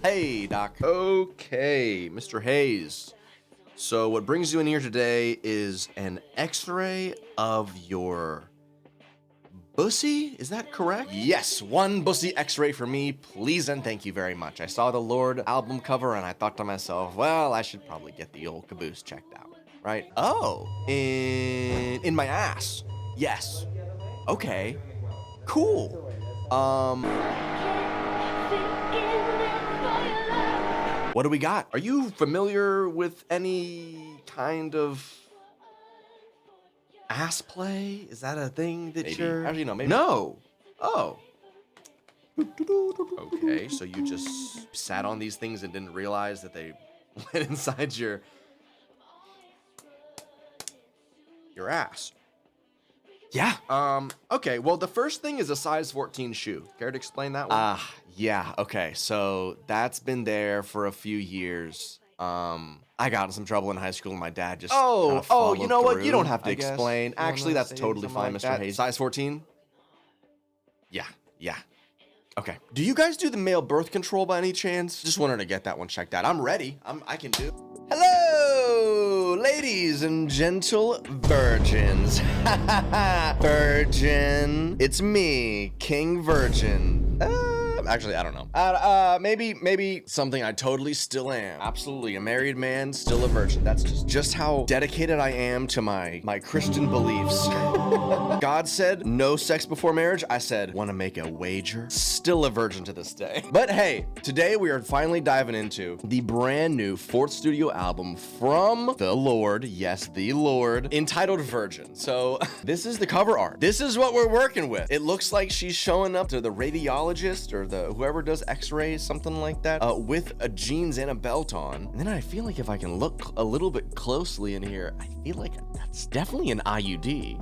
Hey, Doc. Okay, Mr. HTHAZE. So what brings you in here today is an x-ray of your bussy? Is that correct? Yes, one bussy x-ray for me, please and thank you very much. I saw the Lorde album cover and I thought to myself, well, I should probably get the old caboose checked out, right? Oh, in my ass. Yes. Okay. Cool. What do we got? Are you familiar with any kind of ass play? Is that a thing that you're... Actually, no, maybe. No. Oh. Okay, so you just sat on these things and didn't realize that they went inside your ass. Yeah. Okay, well, the first thing is a size 14 shoe. Care to explain that one? Yeah, okay. So that's been there for a few years. I got in some trouble in high school and my dad just Oh, you know what? You don't have to explain. Actually, that's totally fine, Mr. HTHAZE. Size 14? Yeah. Okay. Do you guys do the male birth control by any chance? Just wanted to get that one checked out. I'm ready. I can do. Hello, ladies and gentle virgins. Virgin. It's me, King Virgin. Actually, I don't know. Maybe something I totally still am. Absolutely, a married man, still a virgin. That's just how dedicated I am to my Christian beliefs. God said no sex before marriage. I said, want to make a wager? Still a virgin to this day. But hey, today we are finally diving into the brand new 4th studio album from the Lorde. Yes, the Lorde, entitled Virgin. So this is the cover art. This is what we're working with. It looks like she's showing up to the radiologist or whoever does x-rays, something like that, with a jeans and a belt on. And then I feel like if I can look a little bit closely in here, I feel like that's definitely an IUD.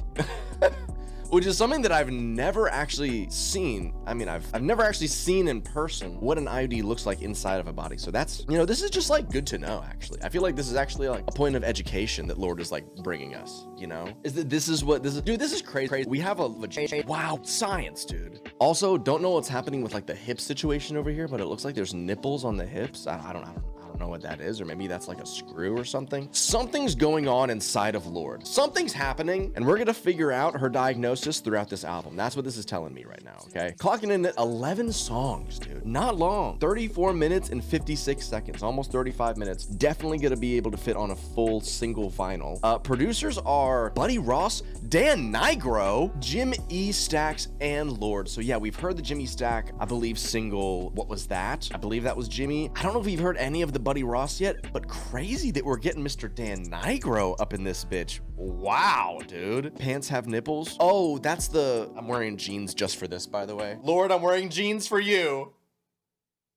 Which is something that I've never actually seen. I mean, I've never actually seen in person what an IUD looks like inside of a body. So that's, you know, this is just like good to know, actually. I feel like this is actually like a point of education that Lorde is like bringing us, you know? Is that this is what this is? Dude, this is crazy. We have a legit, wow, science, dude. Also, don't know what's happening with like the hip situation over here, but it looks like there's nipples on the hips. I don't know what that is, or maybe that's like a screw or something. Something's going on inside of Lorde. Something's happening, and we're gonna figure out her diagnosis throughout this album. That's what this is telling me right now, okay? Clocking in at 11 songs, dude. Not long. 34 minutes and 56 seconds, almost 35 minutes. Definitely gonna be able to fit on a full single vinyl. Producers are Buddy Ross, Dan Nigro, Jim E. Stacks, and Lorde. So yeah, we've heard the Jimmy Stack, I believe, single, what was that? I believe that was Jimmy. I don't know if we've heard any of the Buddy Ross yet, but crazy that we're getting Mr. Dan Nigro up in this bitch. Wow, dude. Pants have nipples. Oh, that's the... I'm wearing jeans just for this, by the way. Lorde, I'm wearing jeans for you.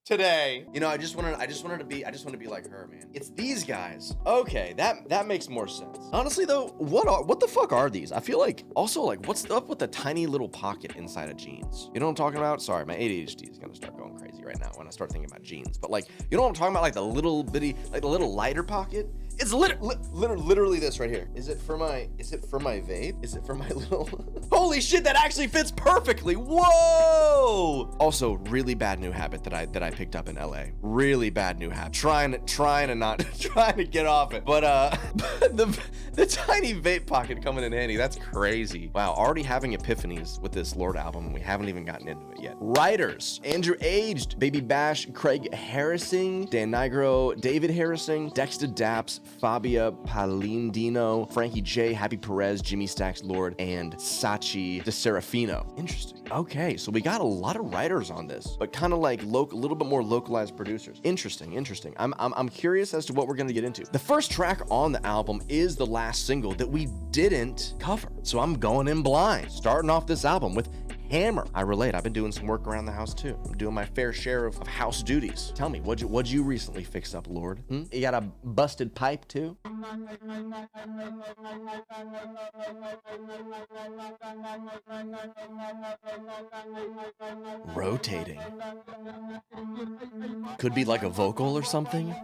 Today. You know, I just want to be like her, man. It's these guys. Okay, that makes more sense. Honestly though, what the fuck are these? I feel like, also like, what's up with the tiny little pocket inside of jeans? You know what I'm talking about? Sorry, my ADHD is gonna start going crazy right now when I start thinking about jeans. But like, you know what I'm talking about? Like the little bitty, like the little lighter pocket? It's literally this right here. Is it for my vape? Is it for my little... Holy shit, that actually fits perfectly. Whoa! Also, really bad new habit that I picked up in LA. Really bad new habit. Trying to get off it. But the tiny vape pocket coming in handy. That's crazy. Wow, already having epiphanies with this Lorde album, and we haven't even gotten into it yet. Writers: Andrew Aged, Baby Bash, Craig Harrising, Dan Nigro, David Harrising, Dexter Daps, Fabia Palindino, Frankie J, Happy Perez, Jimmy Stacks, Lorde, and Sachi DeSerafino. Interesting. Okay, so we got a lot of writers on this, but kind of like a little bit more localized producers. Interesting. I'm curious as to what we're gonna get into. The first track on the album is the last single that we didn't cover, so I'm going in blind. Starting off this album with Hammer. I relate. I've been doing some work around the house too. I'm doing my fair share of house duties. Tell me, what'd you recently fix up, Lorde? You got a busted pipe too? Rotating. Could be like a vocal or something.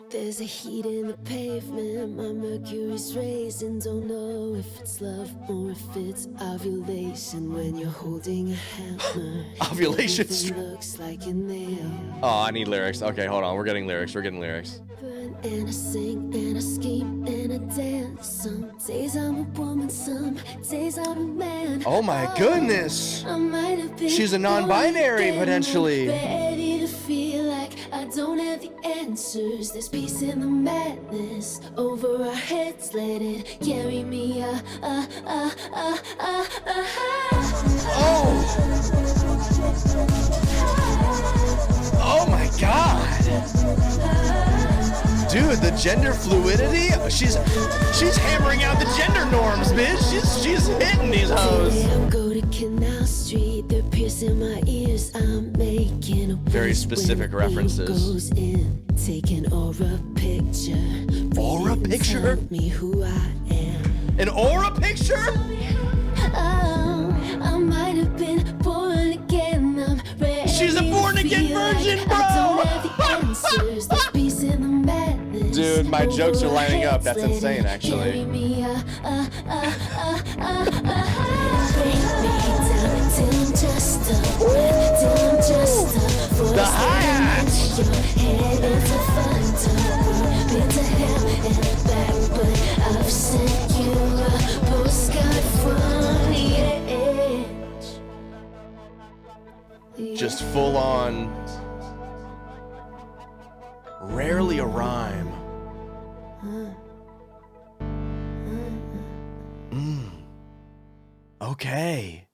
There's a heat in the pavement, my mercury's raising. Don't know if it's love or if it's ovulation. When you're holding a hammer, Ovulation looks like an nail. Oh, I need lyrics. Okay, hold on. We're getting lyrics. We're getting lyrics. Burn and I sing and I scheme and I dance. Some days I'm a woman, some days I'm a man. Oh my goodness. I might have been She's a non-binary, potentially. Ready to feel like I don't have the answers. There's peace in the madness. Over our heads, let it carry me. Oh my god. Dude, the gender fluidity? She's hammering out the gender norms, bitch. She's hitting these hoes. Go to Canal Street, they're piercing my ears. I'm making a very specific references. Goes in, taking aura picture. Aura picture? Tell me who I am. An aura picture? Oh, I might have been born again. I'm ready. She's a born again virgin, bro. I don't have the answers. There's peace in the madness. Dude, my jokes are lining up. That's insane, actually. The hi-hats! Just full on. Rarely a rhyme. Okay.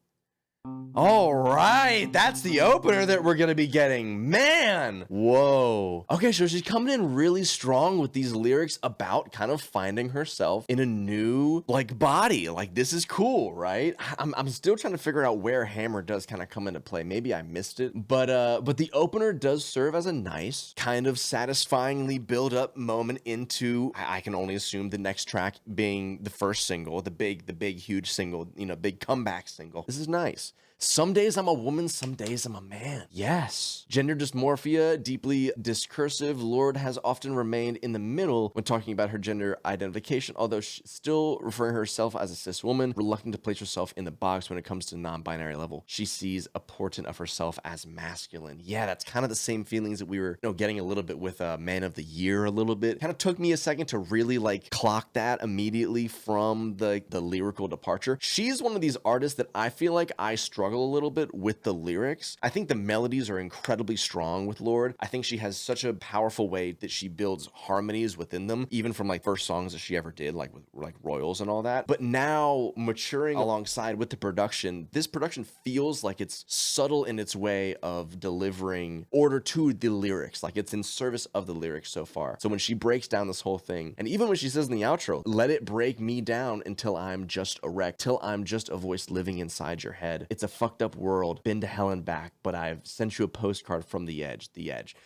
All right, that's the opener that we're gonna be getting. Man, whoa. Okay, so she's coming in really strong with these lyrics about kind of finding herself in a new like body. Like, this is cool, right? I'm still trying to figure out where Hammer does kind of come into play. Maybe I missed it, but the opener does serve as a nice kind of satisfyingly build up moment into, I can only assume, the next track being the first single, the big huge single, you know, big comeback single. This is nice. Some days I'm a woman, some days I'm a man. Yes. Gender dysmorphia, deeply discursive. Lorde has often remained in the middle when talking about her gender identification, although she's still referring herself as a cis woman, reluctant to place herself in the box when it comes to non-binary level. She sees a portent of herself as masculine. Yeah, that's kind of the same feelings that we were, you know, getting a little bit with Man of the Year a little bit. Kind of took me a second to really like clock that immediately from the lyrical departure. She's one of these artists that I feel like I struggle a little bit with the lyrics. I think the melodies are incredibly strong with Lorde. I think she has such a powerful way that she builds harmonies within them, even from like first songs that she ever did, like with like Royals and all that. But now maturing alongside with the production, this production feels like it's subtle in its way of delivering order to the lyrics. Like, it's in service of the lyrics so far. So when she breaks down this whole thing, and even when she says in the outro, let it break me down until I'm just a wreck, till I'm just a voice living inside your head. It's a fucked up world, been to hell and back, but I've sent you a postcard from the edge.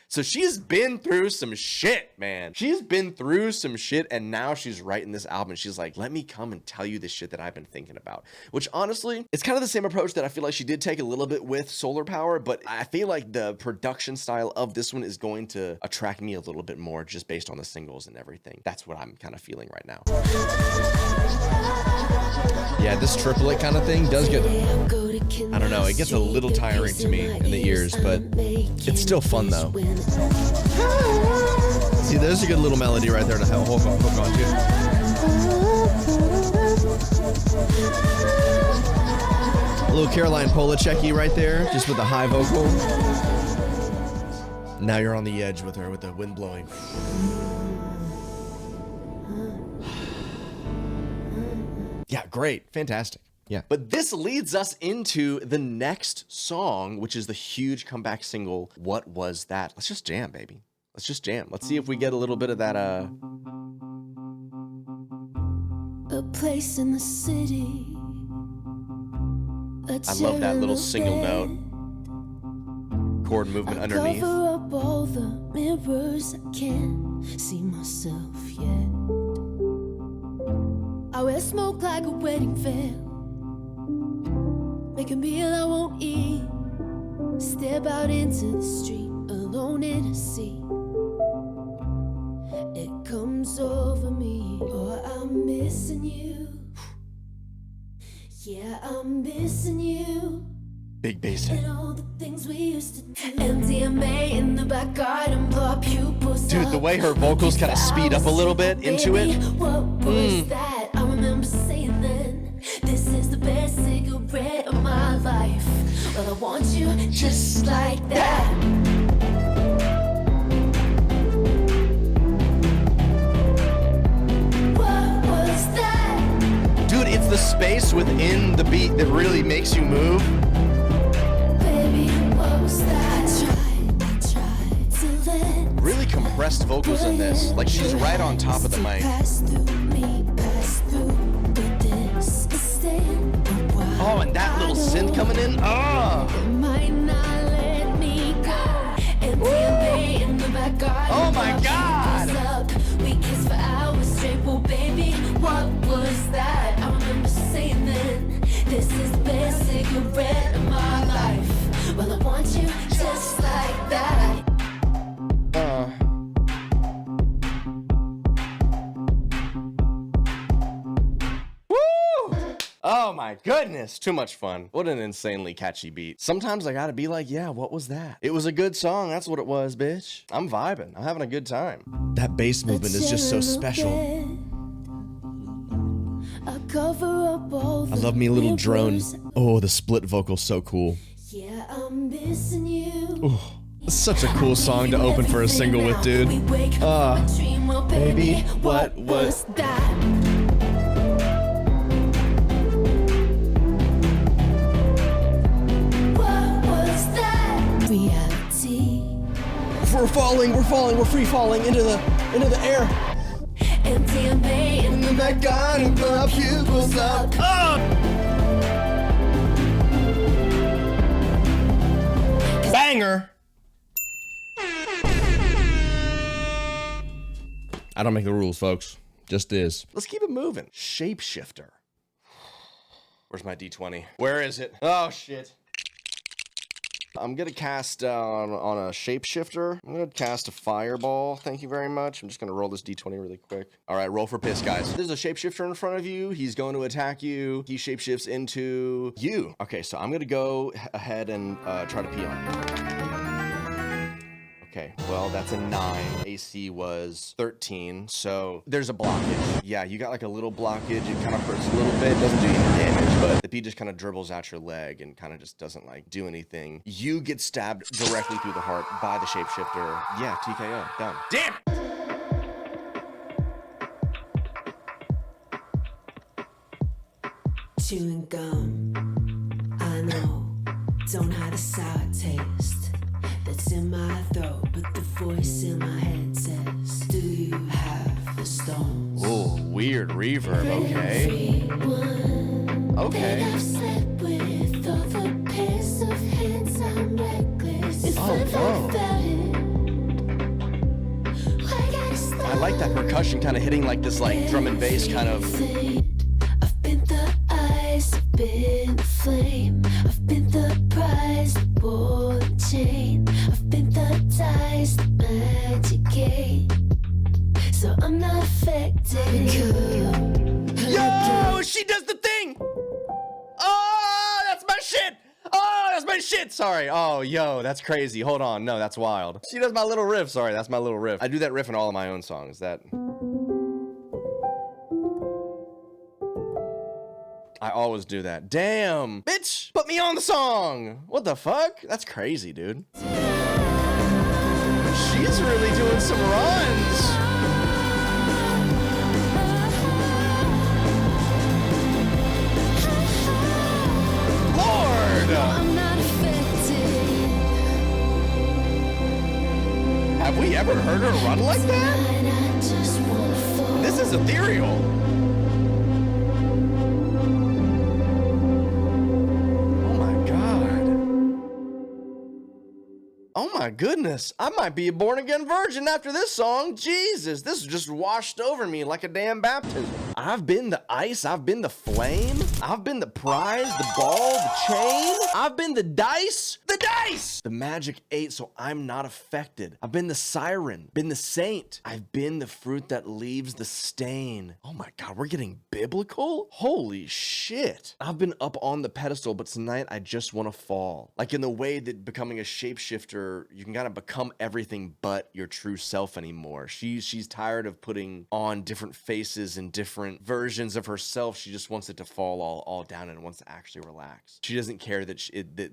So she's been through some shit, man. She's been through some shit, and now she's writing this album. She's like, let me come and tell you the shit that I've been thinking about. Which honestly, it's kind of the same approach that I feel like she did take a little bit with Solar Power, but I feel like the production style of this one is going to attract me a little bit more just based on the singles and everything. That's what I'm kind of feeling right now. Yeah, this triplet kind of thing does get, I don't know, it gets a little tiring to me in the ears, but it's still fun though. See, there's a good little melody right there to hook on to. A little Caroline Polachek-y right there, just with a high vocal. Now you're on the edge with her with the wind blowing. Yeah, great. Fantastic. Yeah. But this leads us into the next song, which is the huge comeback single, What Was That? Let's just jam, baby. Let's just jam. Let's see if we get a little bit of that, A place in the city. I love that little single note. chord movement underneath. Cover up all the mirrors, I can't see myself yet. I wear smoke like a wedding veil, make a meal I won't eat, step out into the street alone in a seat. It comes over me, oh, I'm missing you. Yeah, I'm missing you. Big bass. And all the things we used to do. MDMA in the back garden, blow pupils. Dude, the way her vocals kind of speed up a little bit into it. What was that? I remember saying then, this is the best cigarette of my life. Well, I want you just like that. What was that? Dude, it's the space within the beat that really makes you move. Really compressed vocals in this. Like she's right on top of the mic. Oh, and that little synth coming in. Oh! Oh my God! We kissed for hours straight. Well, baby, what was that? I remember saying then, this is the best cigarette of my life. Well, I want you just like that. Woo! Oh my goodness, too much fun. What an insanely catchy beat. Sometimes I gotta be like, yeah, what was that? It was a good song, that's what it was, bitch. I'm vibing, I'm having a good time. That bass movement is just so special. I cover up all I love me a little drone. Oh, the split vocal, so cool. Yeah, I'm missing you. Oh, it's such a cool song to open for a single with, dude. Baby, what was that? What was that? Reality. We're falling, we're free falling into the air. MDMA in the back garden, blow pupils up. Banger. I don't make the rules, folks. Just is. Let's keep it moving. Shapeshifter. Where's my D20? Where is it? Oh, shit. I'm gonna cast on a Shapeshifter. I'm gonna cast a Fireball. Thank you very much. I'm just gonna roll this D20 really quick. All right, roll for piss, guys. There's a Shapeshifter in front of you. He's going to attack you. He shapeshifts into you. Okay, so I'm gonna go ahead and try to pee on him. Okay, well, that's a 9. AC was 13, so there's a blockage. Yeah, you got like a little blockage. It kind of hurts a little bit. Doesn't do any damage, but the pee just kind of dribbles out your leg and kind of just doesn't like do anything. You get stabbed directly through the heart by the Shapeshifter. Yeah, TKO. Done. Damn it! Chewing gum, I know, don't have a sour taste that's in my throat, but the voice in my head says, do you have the stones? Oh, weird reverb, okay. Okay. I've slept with all the pairs of hands, I'm reckless. If Oh, whoa. I like that percussion kind of hitting like this like drum and bass kind of. I've been the eyes, I've been the flame, I've been the prize, the ball and chain, I've been the ties, the magic gate. So I'm not affected. Yo, she does the thing. Oh, that's my shit. Oh, that's my shit. Sorry. Oh, yo, that's crazy. Hold on. No, that's wild. She does my little riff. Sorry, that's my little riff. I do that riff in all of my own songs. I always do that. Damn, bitch, put me on the song. What the fuck? That's crazy, dude. She's really doing some runs. Lorde! I'm not affected. Have we ever heard her run like that? This is ethereal. Oh my goodness, I might be a born again virgin after this song. Jesus, this just washed over me like a damn baptism. I've been the ice, I've been the flame, I've been the prize, the ball, the chain, I've been the dice, the magic 8, so I'm not affected. I've been the siren, been the saint, I've been the fruit that leaves the stain. Oh my God, we're getting biblical? Holy shit. I've been up on the pedestal, but tonight I just want to fall. Like in the way that becoming a shapeshifter, you can kind of become everything but your true self anymore. She's tired of putting on different faces and different versions of herself. She just wants it to fall all down and wants to actually relax. She doesn't care that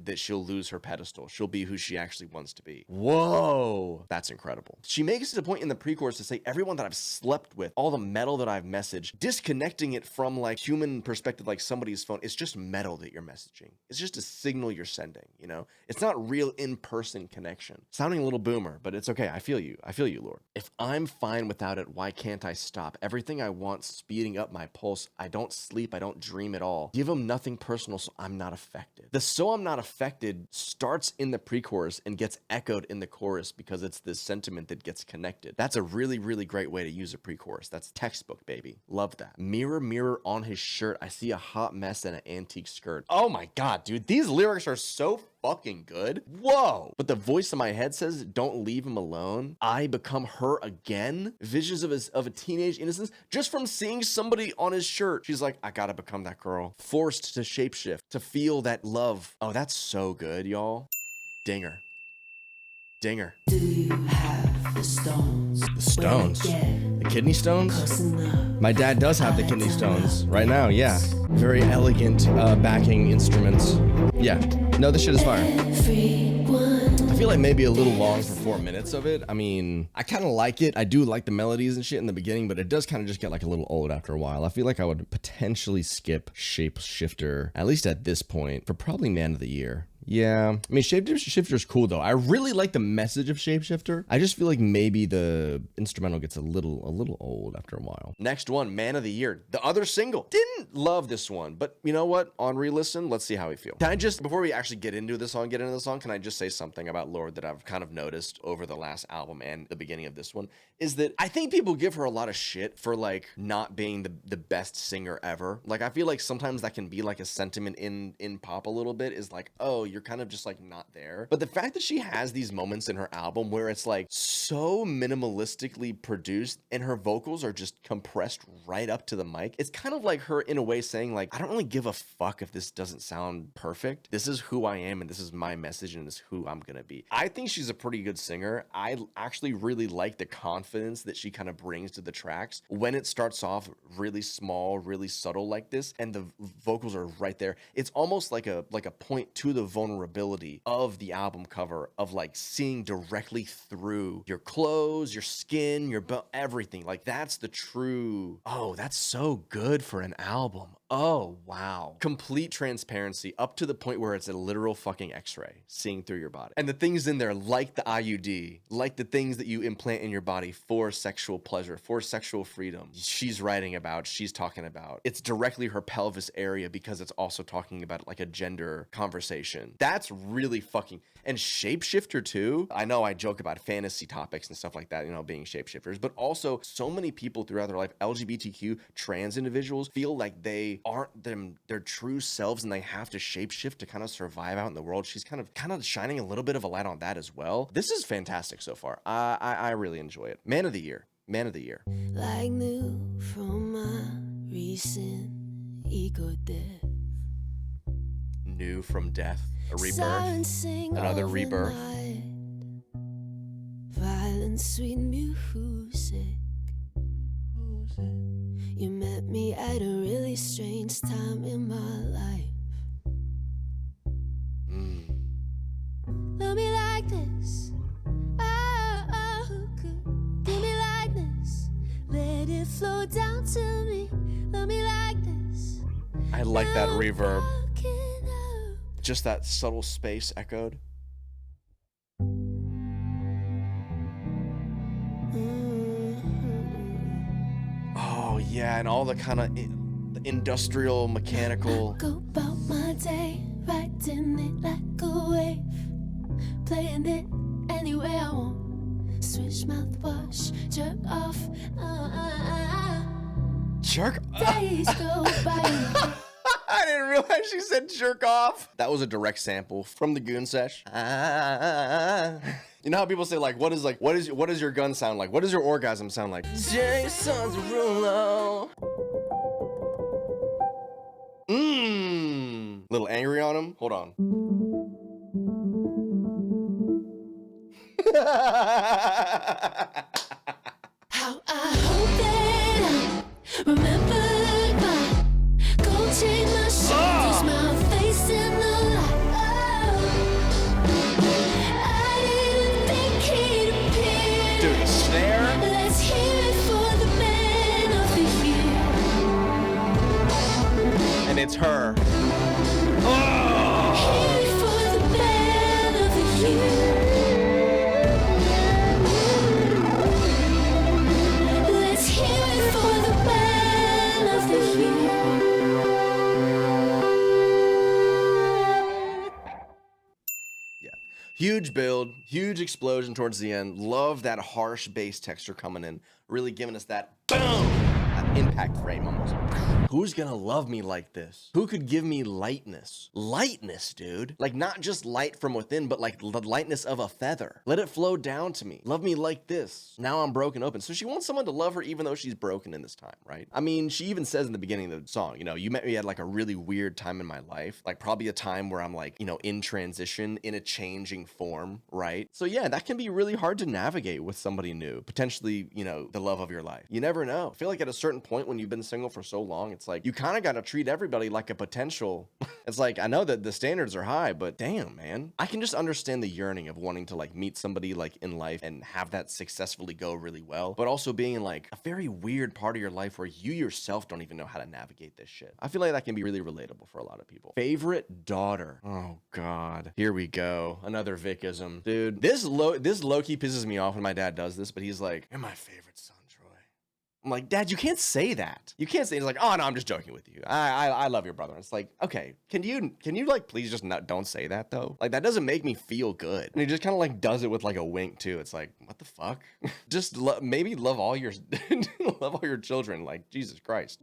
that she'll lose her pedestal. She'll be who she actually wants to be. Whoa, that's incredible. She makes it a point in the pre-chorus to say everyone that I've slept with, all the metal that I've messaged, disconnecting it from like human perspective, like somebody's phone. It's just metal that you're messaging. It's just a signal you're sending, you know? It's not real in-person connection. Sounding a little boomer, but it's okay. I feel you, Lord. If I'm fine without it, why can't I stop? Everything I want speeding up my pulse. I don't sleep, I don't dream at all. Give them nothing personal, so I'm not affected. The "so I'm not affected" starts in the pre-chorus and gets echoed in the chorus because it's this sentiment that gets connected. That's a really, really great way to use a pre-chorus. That's textbook, baby. Love that. Mirror, mirror on his shirt, I see a hot mess and an antique skirt. Oh my God, dude, these lyrics are so fucking good. Whoa. But the voice in my head says, don't leave him alone. I become her again. Visions of a teenage innocence just from seeing somebody on his shirt. She's like, I gotta become that girl. Forced to shapeshift, to feel that love. Oh, that's so good, y'all. Dinger. Dinger. Do you have the stones? The stones? The kidney stones? My dad does have the kidney stones right now, yeah. Very elegant backing instruments. Yeah. No, this shit is fire. I feel like maybe a little long for 4 minutes of it. I mean, I kind of like it. I do like the melodies and shit in the beginning, but it does kind of just get like a little old after a while. I feel like I would potentially skip Shapeshifter, at least at this point, for probably Man of the Year. Yeah, I mean, Shapeshifter's cool though. I really like the message of Shapeshifter. I just feel like maybe the instrumental gets a little old after a while. Next one, Man of the Year, the other single. Didn't love this one, but you know what? On re-listen, let's see how we feel. Can I just, before we actually get into the song, can I just say something about Lorde that I've kind of noticed over the last album and the beginning of this one? Is that I think people give her a lot of shit for like not being the best singer ever. Like I feel like sometimes that can be like a sentiment in pop a little bit, is like, oh, you're kind of just like not there. But the fact that she has these moments in her album where it's like so minimalistically produced and her vocals are just compressed right up to the mic, it's kind of like her in a way saying like, I don't really give a fuck if this doesn't sound perfect. This is who I am and this is my message and this is who I'm gonna be. I think she's a pretty good singer. I actually really like the confidence that she kind of brings to the tracks when it starts off really small, really subtle like this, and the vocals are right there. It's almost like a point to the vulnerability of the album cover, of like seeing directly through your clothes, your skin, your everything. Like that's the true, oh, that's so good for an album. Oh, wow. Complete transparency up to the point where it's a literal fucking x-ray seeing through your body. And the things in there like the IUD, like the things that you implant in your body for sexual pleasure, for sexual freedom, she's writing about, she's talking about. It's directly her pelvis area because it's also talking about like a gender conversation. That's really fucking, and Shapeshifter too. I know I joke about fantasy topics and stuff like that, you know, being shapeshifters, but also so many people throughout their life, LGBTQ, trans individuals, feel like they aren't their true selves and they have to shapeshift to kind of survive out in the world. She's kind of shining a little bit of a light on that as well. This is fantastic so far. I really enjoy it. Man of the Year. Like new from my recent ego death. New from death, a rebirth, another rebirth. Violent sweet music. You met me at a really strange time in my life. Love me like this. Oh, good. Do me like this. Let it flow down to me. Love me like this. I like that reverb. Just that subtle space echoed. Oh yeah, and all the kind of industrial, mechanical. Go about my day, riding it like a wave, playing it any way I want. Switch mouthwash, jerk off. Jerk. Days go by. I didn't realize she said jerk off. That was a direct sample from the Goon Sesh. You know how people say like, what is your gun sound like? What does your orgasm sound like? Jason's Rulo. Little angry on him. Hold on. How I hope that I remember my gold chain, my shoulders, my face in the light. I didn't think he'd appear. Dude, snare. Let's hear it for the man of the year. And it's her. Hear it for the man of the year. Let's hear it for the man of the year. Yeah. Huge build, huge explosion towards the end. Love that harsh bass texture coming in, really giving us that boom, that impact frame almost. Who's gonna love me like this? Who could give me lightness? Lightness, dude. Like not just light from within, but like the lightness of a feather. Let it flow down to me. Love me like this. Now I'm broken open. So she wants someone to love her even though she's broken in this time, right? I mean, she even says in the beginning of the song, you know, you met me at like a really weird time in my life. Like probably a time where I'm like, you know, in transition, in a changing form, right? So yeah, that can be really hard to navigate with somebody new. Potentially, you know, the love of your life. You never know. I feel like at a certain point when you've been single for so long, it's like you kind of got to treat everybody like a potential. It's like, I know that the standards are high, but damn, man, I can just understand the yearning of wanting to like meet somebody like in life and have that successfully go really well, but also being in like a very weird part of your life where you yourself don't even know how to navigate this shit. I feel like that can be really relatable for a lot of people. Favorite daughter. Oh God, here we go. Another Vicism, dude. This low-key pisses me off when my dad does this, but he's like, you're my favorite son, Troy. I'm like, Dad, you can't say that. You can't say. He's like, oh no, I'm just joking with you. I love your brother. It's like, okay, can you like please just don't say that though? Like that doesn't make me feel good. And he just kind of like does it with like a wink too. It's like, what the fuck? Just maybe love all your love all your children. Like Jesus Christ.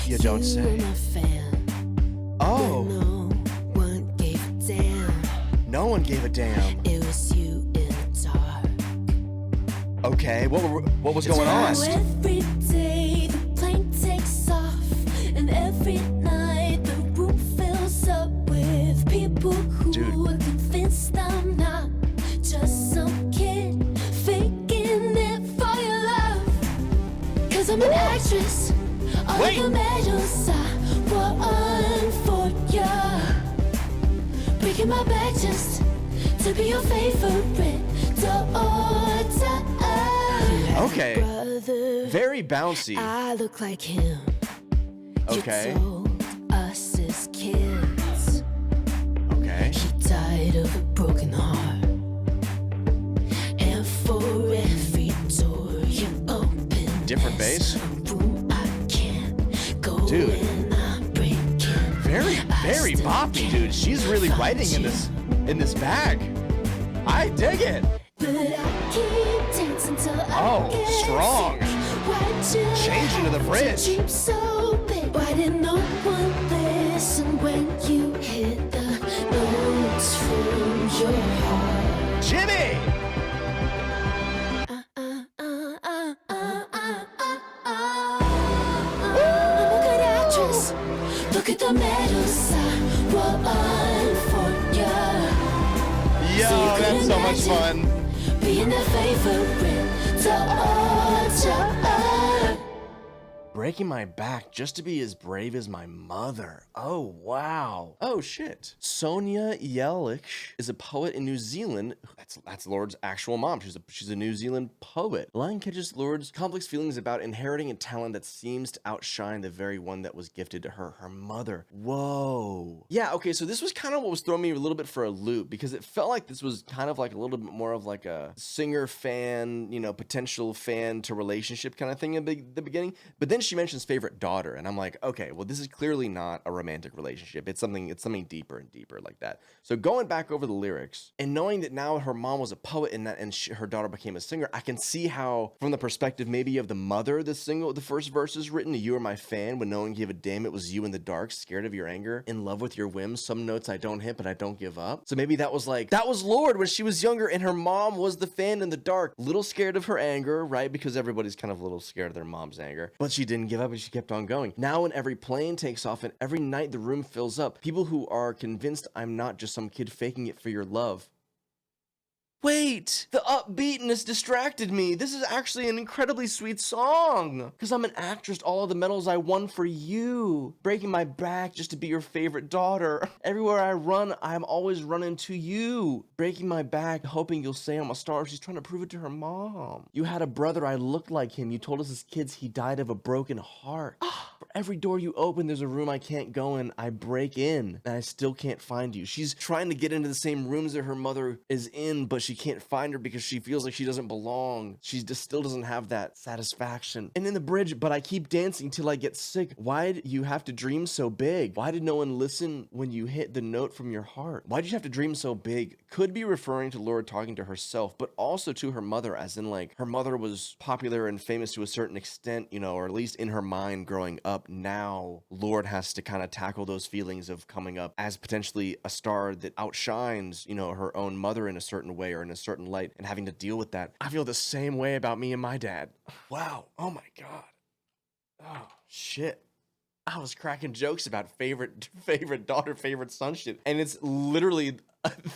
You don't say. Oh. No one gave a damn. No one gave a damn. It was you in the dark. Okay, what was going on? Every day the plane takes off, and every night the room fills up with people who are convinced I'm not just some kid faking it for your love. 'Cause I'm an actress. All the medals I won for ya, breaking my back just to be your favorite daughter. Okay, very bouncy. I look like him. Okay. You told us as kids. Okay. He died of a broken heart, and for every door you open, different bass. Dude, very boppy, dude. She's really writing in this bag. I dig it. Oh, strong. Changing to the bridge. Why did no one listen when you hit the notes from your heart? Jimmy! Look at the medals I won for ya. Yo, that's so much fun. Being the favorite daughter. Breaking my back just to be as brave as my mother. Oh, wow. Oh, shit. Sonia Yelich is a poet in New Zealand. That's Lorde's actual mom. She's a New Zealand poet. The line catches Lorde's complex feelings about inheriting a talent that seems to outshine the very one that was gifted to her mother. Whoa. Yeah, okay, so this was kind of what was throwing me a little bit for a loop, because it felt like this was kind of like a little bit more of like a singer fan, you know, potential fan to relationship kind of thing in the beginning. But then she mentions favorite daughter, and I'm like, okay, well, this is clearly not a romantic relationship. It's something deeper and deeper like that. So going back over the lyrics and knowing that now her mom was a poet and her daughter became a singer, I can see how, from the perspective maybe of the mother, the first verse is written. You are my fan, when no one gave a damn, it was you in the dark, scared of your anger, in love with your whims, some notes I don't hit but I don't give up. So maybe that was Lorde when she was younger, and her mom was the fan in the dark, little scared of her anger, right? Because everybody's kind of a little scared of their mom's anger, but she didn't give up and she kept on going. Now when every plane takes off and every night the room fills up, people who are convinced I'm not just some kid faking it for your love. Wait, the upbeatness distracted me. This is actually an incredibly sweet song. Because I'm an actress, all of the medals I won for you. Breaking my back just to be your favorite daughter. Everywhere I run, I'm always running to you. Breaking my back, hoping you'll say I'm a star. She's trying to prove it to her mom. You had a brother, I looked like him. You told us as kids he died of a broken heart. For every door you open, there's a room I can't go in. I break in, and I still can't find you. She's trying to get into the same rooms that her mother is in, but she can't find her because she feels like she doesn't belong. She just still doesn't have that satisfaction. And in the bridge, but I keep dancing till I get sick. Why did you have to dream so big? Why did no one listen when you hit the note from your heart? Why did you have to dream so big? Could be referring to Lorde talking to herself, but also to her mother, as in like her mother was popular and famous to a certain extent, you know, or at least in her mind growing up. Now Lorde has to kind of tackle those feelings of coming up as potentially a star that outshines, you know, her own mother in a certain way or in a certain light, and having to deal with that. I feel the same way about me and my dad. Wow. Oh my God. Oh shit. I was cracking jokes about favorite daughter, favorite son shit, and it's literally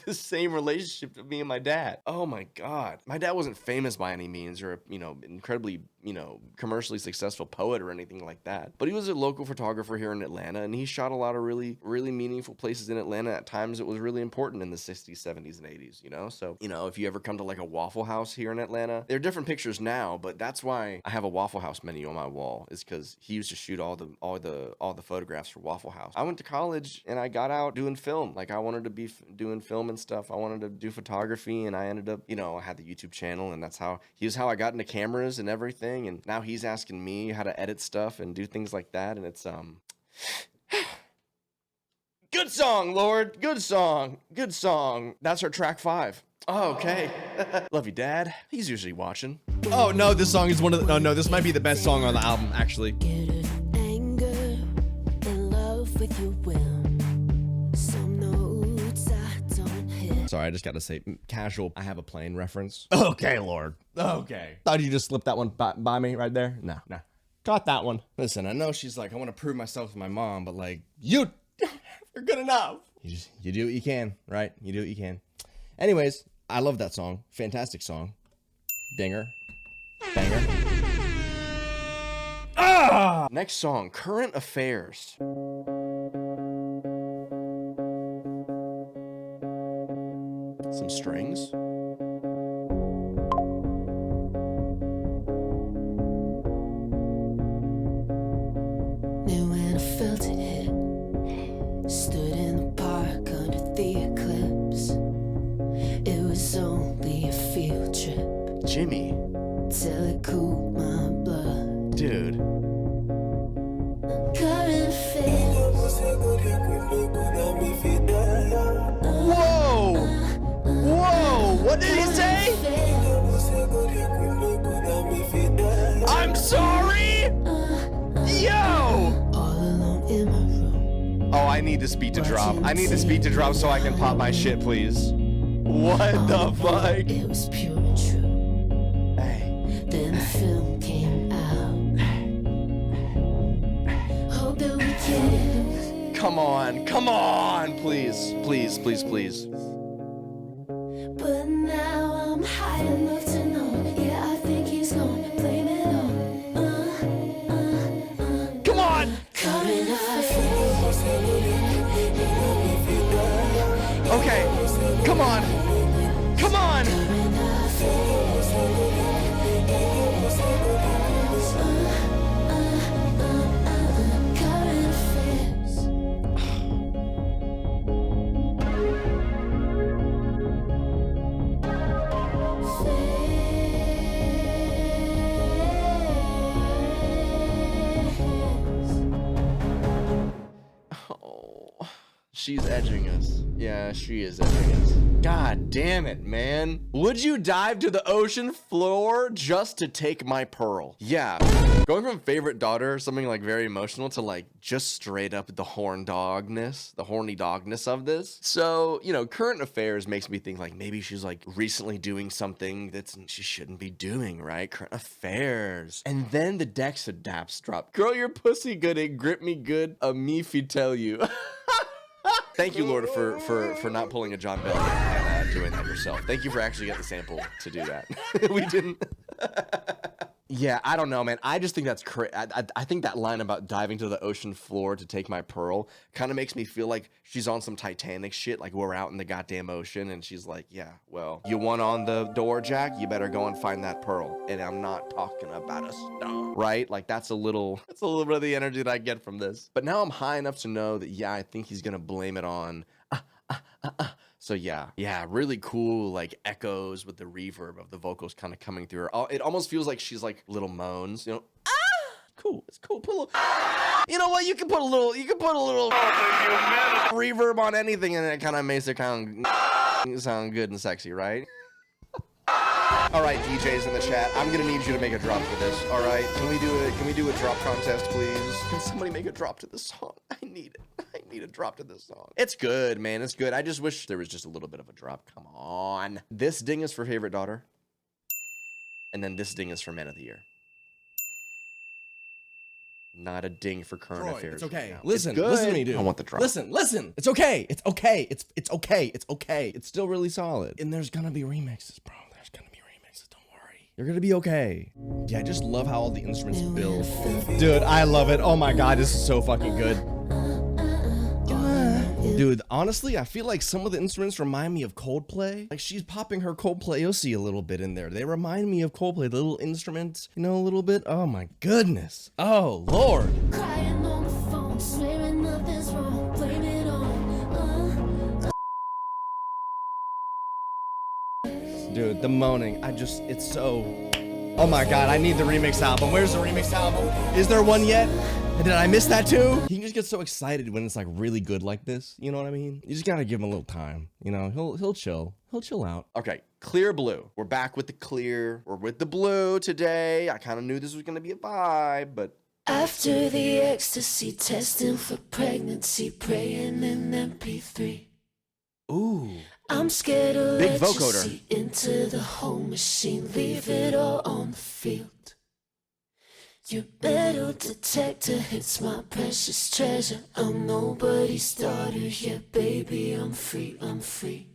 the same relationship to me and my dad. Oh my God. My dad wasn't famous by any means, or, you know, incredibly, you know, commercially successful poet or anything like that. But he was a local photographer here in Atlanta, and he shot a lot of really, really meaningful places in Atlanta. At times it was really important in the 60s, 70s, and 80s, you know? So, you know, if you ever come to like a Waffle House here in Atlanta, there are different pictures now, but that's why I have a Waffle House menu on my wall, is because he used to shoot all the photographs for Waffle House. I went to college and I got out doing film. Like I wanted to be doing film and stuff. I wanted to do photography, and I ended up, you know, I had the YouTube channel, and that's how I got into cameras and everything. And now he's asking me how to edit stuff and do things like that. And it's good song, Lorde. Good song. Good song. That's our track 5. Oh, okay. Love you, Dad. He's usually watching. Oh no, this song is one of the, no, this might be the best song on the album, actually. Get it anger in love with your will. Some notes I don't hit. Sorry, I just got to say, casual, I have a plane reference. Okay, Lorde. Okay. Thought you just slipped that one by me right there. No. Caught that one. Listen, I know she's like, I want to prove myself to my mom, but like, You're good enough. you do what you can, right? You do what you can. Anyways, I love that song. Fantastic song. Dinger. Banger. Ah! Next song, Current Affairs. Some strings. Knew when I felt it hit. Stood in the park under the eclipse. It was only a field trip. Jimmy. Till it cooled my blood. Dude. Current affairs. Whoa! Whoa! What did he say? I'm sorry? Yo! All alone in my room. Oh, I need this beat to drop. I need this beat to drop so I can pop my shit, please. What the fuck? It was pure and true. Hey. Then the film came out. Hope that we can. Come on, please. Please. But now I'm high enough to know. Yeah, I think he's gonna blame it on. Oh, she's edging us. Yeah, she is edging us. God damn it, man. Would you dive to the ocean floor just to take my pearl? Yeah. Going from favorite daughter, something like very emotional, to like just straight up the horny dogness of this. So, you know, current affairs makes me think like maybe she's like recently doing something that's she shouldn't be doing, right? Current affairs. And then the Dex adapts drop. Girl, your pussy good and grip me good. A me fi tell you. Thank you, Lorde, for not pulling a John Belly and doing that yourself. Thank you for actually getting the sample to do that. We didn't. Yeah, I don't know, man. I just think that's crazy. I think that line about diving to the ocean floor to take my pearl kind of makes me feel like she's on some Titanic shit. Like we're out in the goddamn ocean and she's like, yeah, well, you want on the door, Jack? You better go and find that pearl. And I'm not talking about a stone, right? Like that's a little bit of the energy that I get from this. But now I'm high enough to know that, yeah, I think he's going to blame it on So yeah, really cool, like echoes with the reverb of the vocals kind of coming through her. It almost feels like she's like little moans, you know. Cool, it's cool. Put a little, you know what? You can put a little reverb on anything, and it kind of makes it kind of sound good and sexy, right? All right, DJs in the chat, I'm gonna need you to make a drop for this. All right, can we do a drop contest, please? Can somebody make a drop to this song? I need it. I need a drop to this song. It's good, man. It's good. I just wish there was just a little bit of a drop. Come on. This ding is for favorite daughter, and then this ding is for man of the year. Not a ding for current affairs. It's okay. Right, listen to me, dude. I want the drop. Listen. It's okay. It's okay. It's okay. It's okay. It's still really solid. And there's gonna be remixes, bro. There's gonna be remixes. Don't worry. You're gonna be okay. Yeah, I just love how all the instruments build. Dude, I love it. Oh my god, this is so fucking good. Dude, honestly, I feel like some of the instruments remind me of Coldplay. Like she's popping her Coldplay-OC a little bit in there. They remind me of Coldplay, the little instruments, you know, a little bit. Oh my goodness. Oh, Lord. Crying on the phone, swearing nothing's wrong, blame it on. Dude, the moaning, it's so... Oh my god, I need the remix album. Where's the remix album? Is there one yet? Did I miss that too? He can just get so excited when it's like really good like this. You know what I mean? You just gotta give him a little time. You know, he'll chill. He'll chill out. Okay, Clearblue. We're back with the clear. We're with the blue today. I kind of knew this was gonna be a vibe, but After the ecstasy, testing for pregnancy, praying in MP3. ooh. I'm scared to Big let you vocoder. see into the whole machine, leave it all on the field. Your metal detector hits my precious treasure. I'm nobody's daughter, yeah, baby, I'm free, I'm free.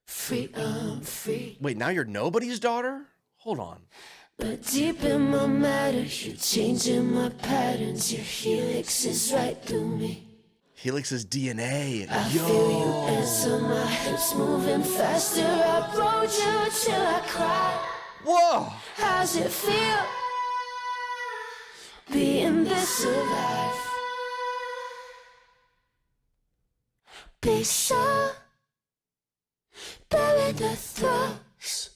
Free, I'm free. Wait, now you're nobody's daughter? Hold on. But deep in my matter, you're changing my patterns. Your helix is right through me. Helix's DNA. I feel you answer my hips moving faster. I rode you till I cried. Whoa! How's it feel being this alive? Be so bury the throats.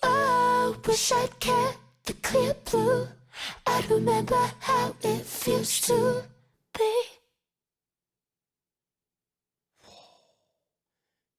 Oh, wish I'd kept the clear blue. I'd remember how it feels to be.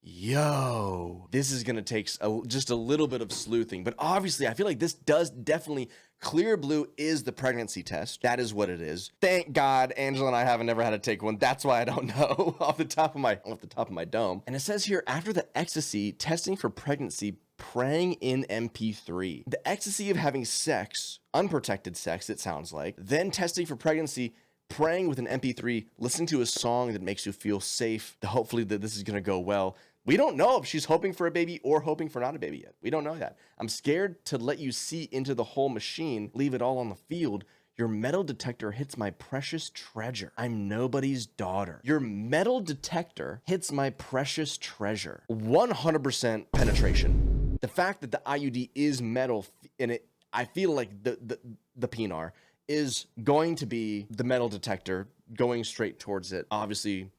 Yo, this is gonna take just a little bit of sleuthing, but obviously I feel like this does definitely, Clearblue is the pregnancy test. That is what it is. Thank God Angela and I haven't never had to take one. That's why I don't know off the top of my dome. And it says here, after the ecstasy, testing for pregnancy, praying in MP3. The ecstasy of having sex, unprotected sex, it sounds like, then testing for pregnancy, praying with an MP3, listening to a song that makes you feel safe, hopefully that this is gonna go well. We don't know if she's hoping for a baby or hoping for not a baby yet. We don't know that. I'm scared to let you see into the whole machine, leave it all on the field. Your metal detector hits my precious treasure. I'm nobody's daughter. Your metal detector hits my precious treasure. 100% penetration. The fact that the IUD is metal in it, I feel like the PNR is going to be the metal detector going straight towards it. Obviously,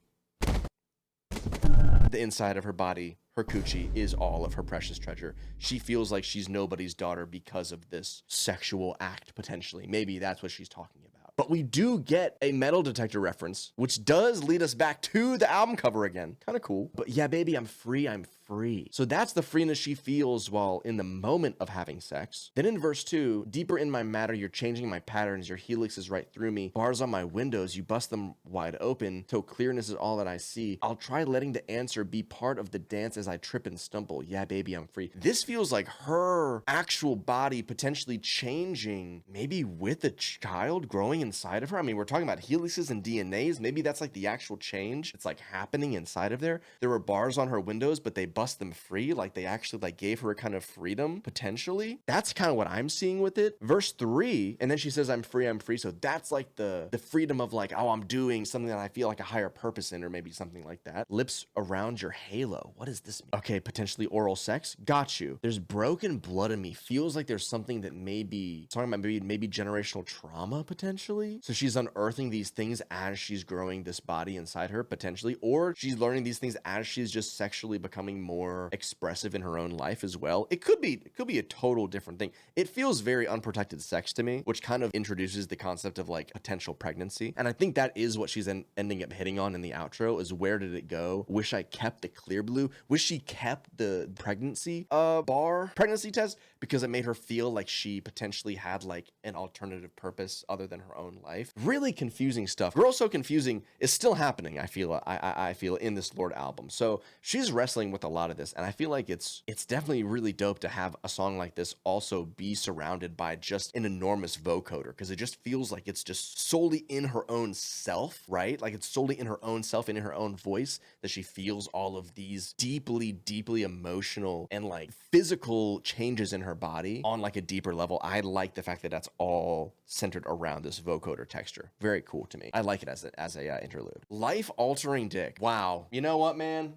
the inside of her body her coochie is all of her precious treasure. She feels like she's nobody's daughter because of this sexual act, potentially. Maybe that's what she's talking about. But we do get a metal detector reference, which does lead us back to the album cover again. Kind of cool. But yeah, baby, I'm free. I'm free. So that's the freeness she feels while in the moment of having sex. Then in verse 2, deeper in my matter, you're changing my patterns. Your helix is right through me. Bars on my windows, you bust them wide open. Till clearness is all that I see. I'll try letting the answer be part of the dance as I trip and stumble. Yeah, baby, I'm free. This feels like her actual body potentially changing, maybe with a child growing inside of her. I mean, we're talking about helixes and DNAs. Maybe that's like the actual change. It's like happening inside of there. There were bars on her windows, but they bust them free. Like they actually like gave her a kind of freedom potentially. That's kind of what I'm seeing with it. Verse 3, and then she says, I'm free, I'm free. So that's like the freedom of like, oh, I'm doing something that I feel like a higher purpose in, or maybe something like that. Lips around your halo. What does this mean? Okay, potentially oral sex. Got you. There's broken blood in me. Feels like there's something that maybe talking about maybe generational trauma potentially. So she's unearthing these things as she's growing this body inside her potentially, or she's learning these things as she's just sexually becoming more expressive in her own life as well. It could be a total different thing. It feels very unprotected sex to me, which kind of introduces the concept of like potential pregnancy. And I think that is what she's ending up hitting on in the outro is where did it go? Wish I kept the Clearblue. Wish she kept the pregnancy pregnancy test, because it made her feel like she potentially had like an alternative purpose other than her own life. Really confusing stuff. Girl So Confusing is still happening, I feel in this Lorde album. So she's wrestling with a lot of this, and I feel like it's definitely really dope to have a song like this also be surrounded by just an enormous vocoder, because it just feels like it's just solely in her own self, right? Like it's solely in her own self and in her own voice that she feels all of these deeply, deeply emotional and like physical changes in her body on like a deeper level. I like the fact that that's all centered around this vocoder texture. Very cool to me. I like it as a interlude. Life-altering dick. Wow. You know what, man?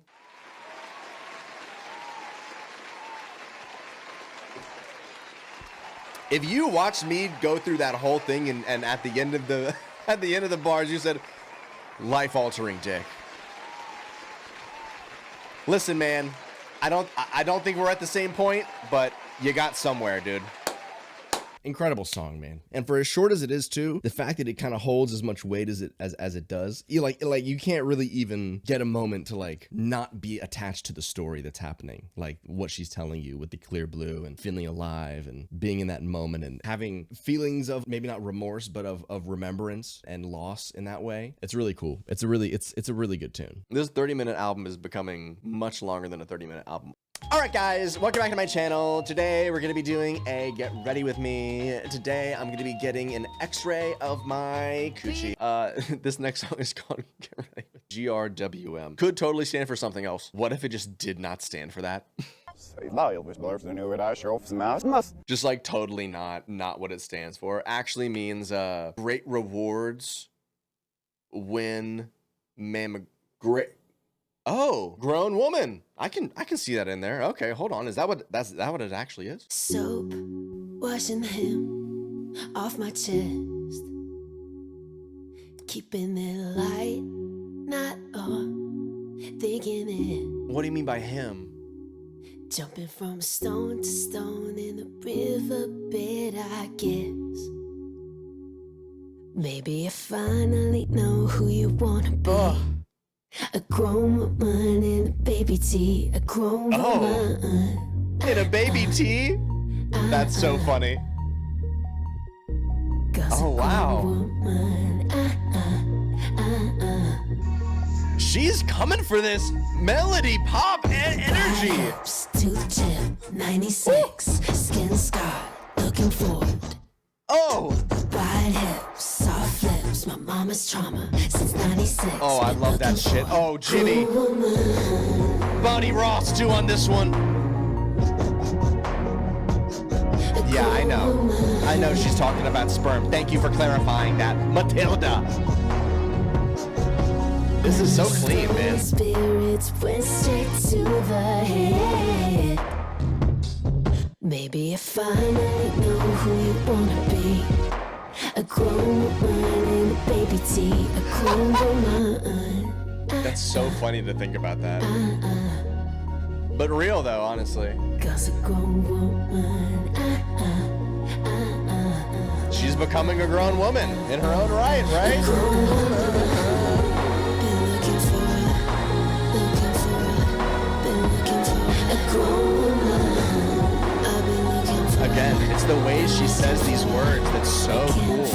If you watched me go through that whole thing and at the end of the bars you said life-altering dick. Listen, man, I don't think we're at the same point, but you got somewhere, dude. Incredible song, man. And for as short as it is too, the fact that it kind of holds as much weight as it does, you can't really even get a moment to like not be attached to the story that's happening, like what she's telling you with the Clearblue and feeling alive and being in that moment and having feelings of maybe not remorse but of remembrance and loss in that way. It's really cool. It's a really good tune. This 30-minute album is becoming much longer than a 30-minute album. All right, guys, welcome back to my channel. Today, we're going to be doing a Get Ready With Me. Today, I'm going to be getting an x-ray of my coochie. This next song is called Get Ready With GRWM. Could totally stand for something else. What if it just did not stand for that? Just like totally not what it stands for. Actually means great rewards when Oh, grown woman. I can see that in there. Okay, hold on. Is that what it actually is? Soap, washing him off my chest, keeping it light, not on, thinking it. What do you mean by him? Jumping from stone to stone in the riverbed, I guess. Maybe you finally know who you wanna be. Ugh. A grown woman in a baby tee. A grown woman in a baby tee? That's so funny. Oh, wow. She's coming for this melody pop and energy. Hips to the tip, 96, skin scar, looking forward. Oh! Wide hips, soft lips, my mama's trauma since 96. Oh, I love that shit. Oh, Ginny. Bonnie Ross too on this one. Yeah, I know she's talking about sperm. Thank you for clarifying that, Matilda. This is so clean, man. Spirits went straight to the head. Maybe you finally know who you wanna be. A grown woman in a baby tee. A grown woman. That's so funny to think about that. but real though, honestly. Cause a grown woman. She's becoming a grown woman in her own right, right? Been looking for a grown woman. I've been looking for Again, it's the way she says these words that's so cool.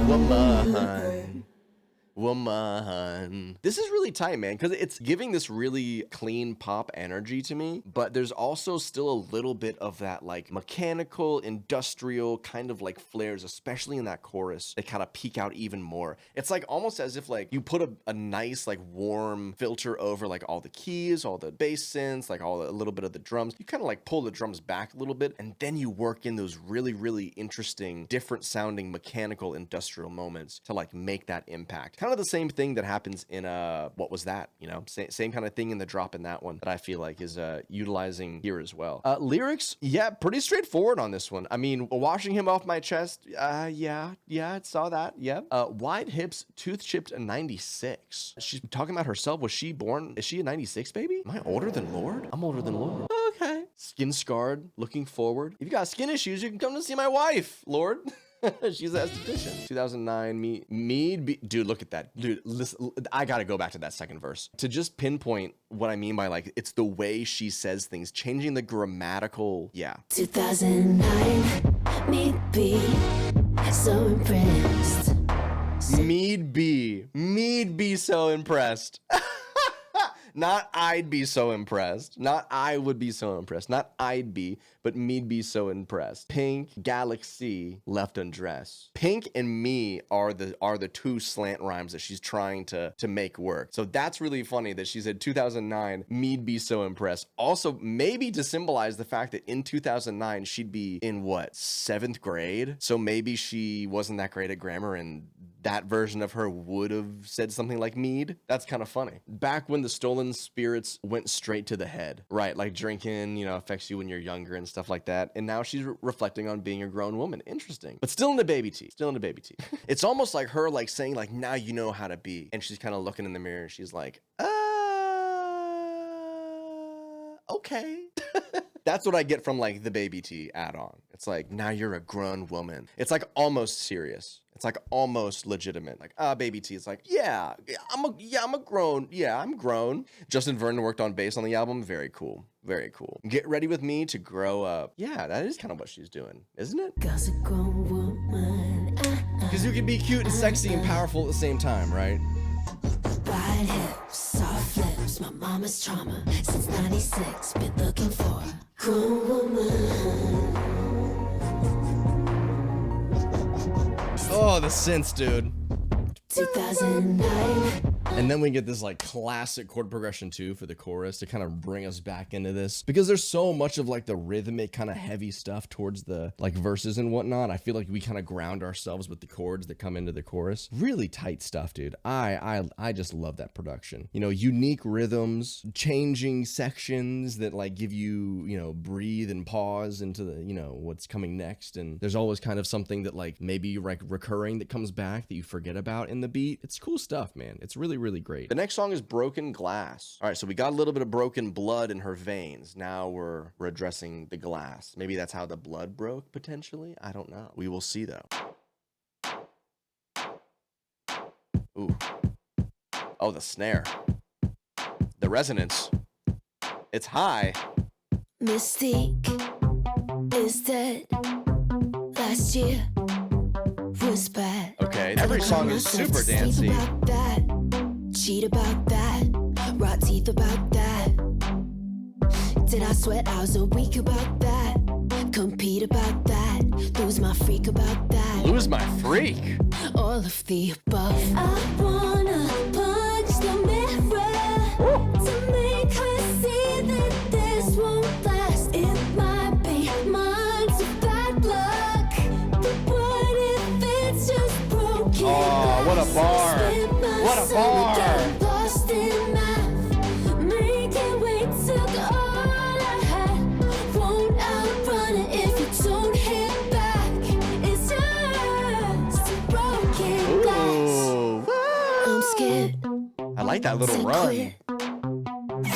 Woman. Woman. This is really tight, man, because it's giving this really clean pop energy to me, but there's also still a little bit of that like mechanical, industrial kind of like flares, especially in that chorus. They kind of peak out even more. It's like almost as if like you put a nice like warm filter over like all the keys, all the bass synths, like a little bit of the drums. You kind of like pull the drums back a little bit, and then you work in those really, really interesting, different sounding mechanical industrial moments to like make that impact. Kind of the same thing that happens in what was that, you know, same kind of thing in the drop in that one that I feel like is utilizing here as well. Lyrics, yeah, pretty straightforward on this one. I mean, washing him off my chest, yeah, I saw that, yeah. Wide hips, tooth chipped a 96. She's talking about herself. Was she born, is she a 96 baby? Am I older than Lorde? I'm older than Lorde. Okay. Skin scarred, looking forward. If you got skin issues, you can come to see my wife, Lorde. She's an esthetician. 2009, dude, look at that. Dude, listen, I gotta go back to that second verse. To just pinpoint what I mean by like, it's the way she says things, changing the grammatical, yeah. 2009, me be so impressed. Me'd be so impressed. Not I'd be so impressed. Not I would be so impressed. Not I'd be, but me'd be so impressed. Pink, galaxy, left undressed. Pink and me are the two slant rhymes that she's trying to make work. So that's really funny that she said 2009, me'd be so impressed. Also, maybe to symbolize the fact that in 2009, she'd be in what, 7th grade? So maybe she wasn't that great at grammar and that version of her would have said something like mead. That's kind of funny. Back when the stolen spirits went straight to the head, right? Like drinking, you know, affects you when you're younger and stuff like that. And now she's reflecting on being a grown woman. Interesting. But still in the baby tea. Still in the baby tea. It's almost like her like saying like, now you know how to be. And she's kind of looking in the mirror. She's like, okay. That's what I get from like the baby tea add-on. It's like, now you're a grown woman. It's like almost serious. It's like almost legitimate. Like, baby T. It's like, I'm grown. Justin Vernon worked on bass on the album. Very cool. Very cool. Get ready with me to grow up. Yeah, that is kind of what she's doing, isn't it? Cause a grown woman. Because you can be cute and sexy and powerful at the same time, right? Wide hips, soft lips, my mama's trauma. Since 96, been looking for a grown woman. Oh, the synths, dude. 2009. And then we get this like classic chord progression too for the chorus to kind of bring us back into this, because there's so much of like the rhythmic kind of heavy stuff towards the like verses and whatnot. I feel like we kind of ground ourselves with the chords that come into the chorus. Really tight stuff, dude. I just love that production. You know, unique rhythms, changing sections that like give you, you know, breathe and pause into the, you know, what's coming next. And there's always kind of something that like maybe like recurring that comes back that you forget about in the beat. It's cool stuff, man. It's really great. The next song is Broken Glass. All right, so we got a little bit of broken blood in her veins. Now we're addressing the glass. Maybe that's how the blood broke, potentially. I don't know. We will see, though. Ooh. Oh, the snare. The resonance. It's high. Mystique is dead. Last year was bad. Okay, every song is super dancey. About that. Cheat about that. Rot teeth about that. Did I sweat? I was a week about that. Compete about that. Lose my freak about that. Lose my freak? All of the above. I wanna punch the mirror to make her see that this won't last. It might be months of bad luck, but what if it's just broken? Oh, what a bar. What a bar. Lost in math. Make it wait till all I had. Won't outrun it if you don't hit back. It's just broken glass. I'm scared. I like that little run.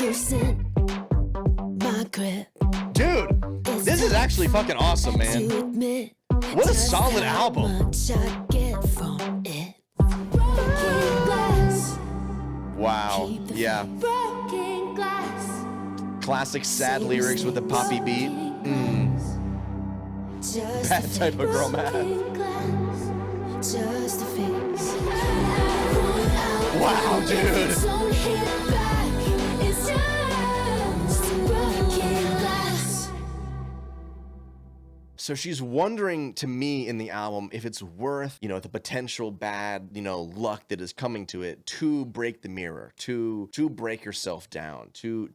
Loosen. trip. Dude, this is actually fucking awesome, man. To admit What a just solid how album. much I get from it. Broken glass. Wow. Keep the Yeah. broken glass. Classic sad lyrics with the poppy beat. Just That a type of girl broken mad. glass. Just a face. Wow, dude. Don't hit back. It's just a broken glass. So she's wondering to me in the album if it's worth, you know, the potential bad, you know, luck that is coming to it to break the mirror, to break yourself down, to